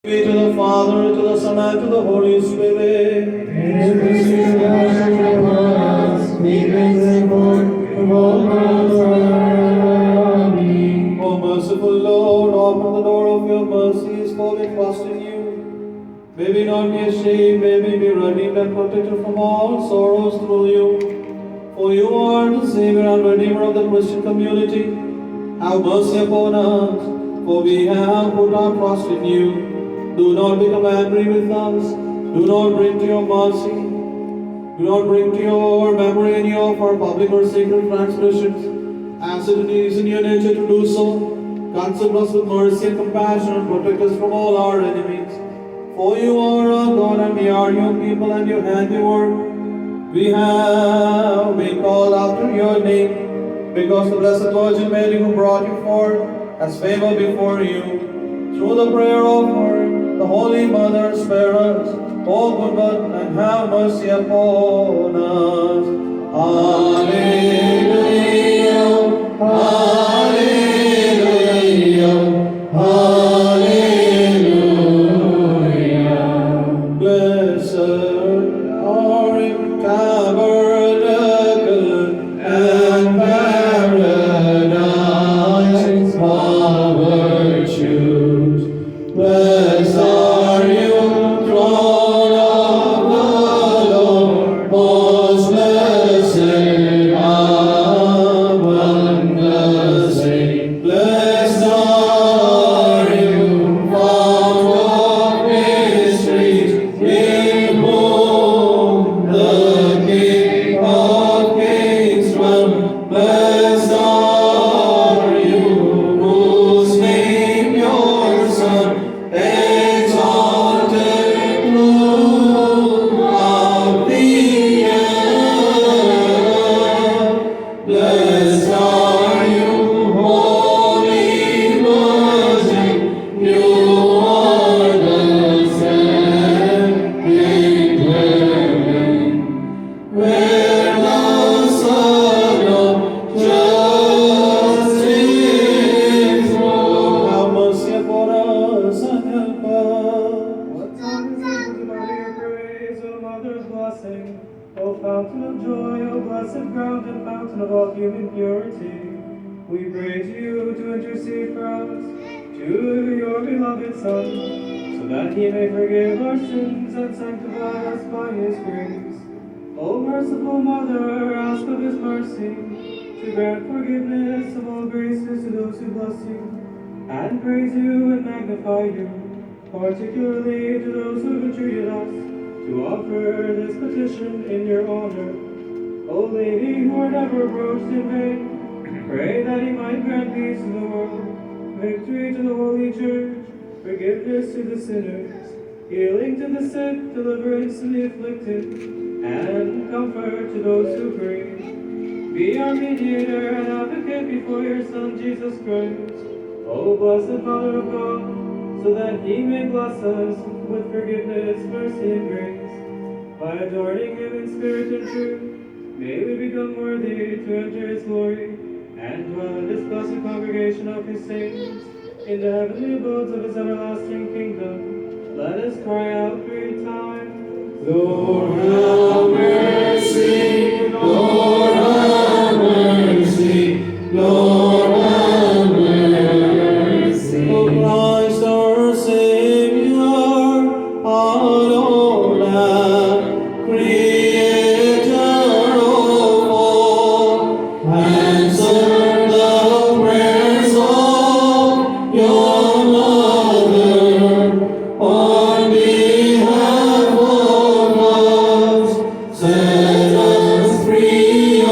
Be to the Father, to the Son, and to the Holy Spirit. O merciful Lord, open the door of your mercies, for we trust in you. May we not be ashamed, may we be redeemed and protected from all sorrows through you. For you are the Savior and Redeemer of the Christian community. Have mercy upon us, for we have put our trust in you. Do not become angry with us. Do not bring to your mercy. Do not bring to your memory any of our public or sacred transgressions, as it is in your nature to do so. Consider us with mercy and compassion and protect us from all our enemies. For you are our God and we are your people and your handiwork. We have been called after your name, because the Blessed Virgin Mary, who brought you forth, has favor before you. Through the prayer of her, the Holy Mother, spare us, O good God, and have mercy upon us. Alleluia, Alleluia, Alleluia. Blessed are in tabernacle and paradise our virtues. Blessed are you, throne of the Lord, most blessed among the saints. Blessed are you, fount of mysteries, in whom the King of kings dwells. Blessed are you, whose name your Son exalted throughout the earth. Blessed are you, Holy Virgin, you are the second heaven, where the Son of justice rose. Have mercy upon us and help us. What tongues able to utter your praise, O Mother's blessing, O fountain of joy, O blessed ground and fountain of all human purity. We praise you to intercede for us, to your beloved Son, so that he may forgive our sins and sanctify us by his grace. O merciful Mother, ask of his mercy to grant forgiveness of all graces to those who bless you, and praise you and magnify you, particularly to those who have entreated us to offer this petition in your honor. O Lady, who are never approached in vain, pray that he might grant peace to the world, victory to the Holy Church, forgiveness to the sinners, healing to the sick, deliverance to the afflicted, and comfort to those who grieve. Be our mediator and advocate before your Son, Jesus Christ, O blessed Mother of God, so that he may bless us with forgiveness, mercy, and grace. By adoring him in spirit and truth, may we become worthy to enter his glory and dwell in this blessed congregation of his saints, in the heavenly abodes of his everlasting kingdom. Let us cry out 3 times. Lord, have mercy. Lord, have mercy. Lord, have mercy. O Christ, our Savior, our Lord and Creator of all, answer the prayers of your Mother on behalf of us. Set us free, O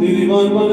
നീതിമാന്മാരെ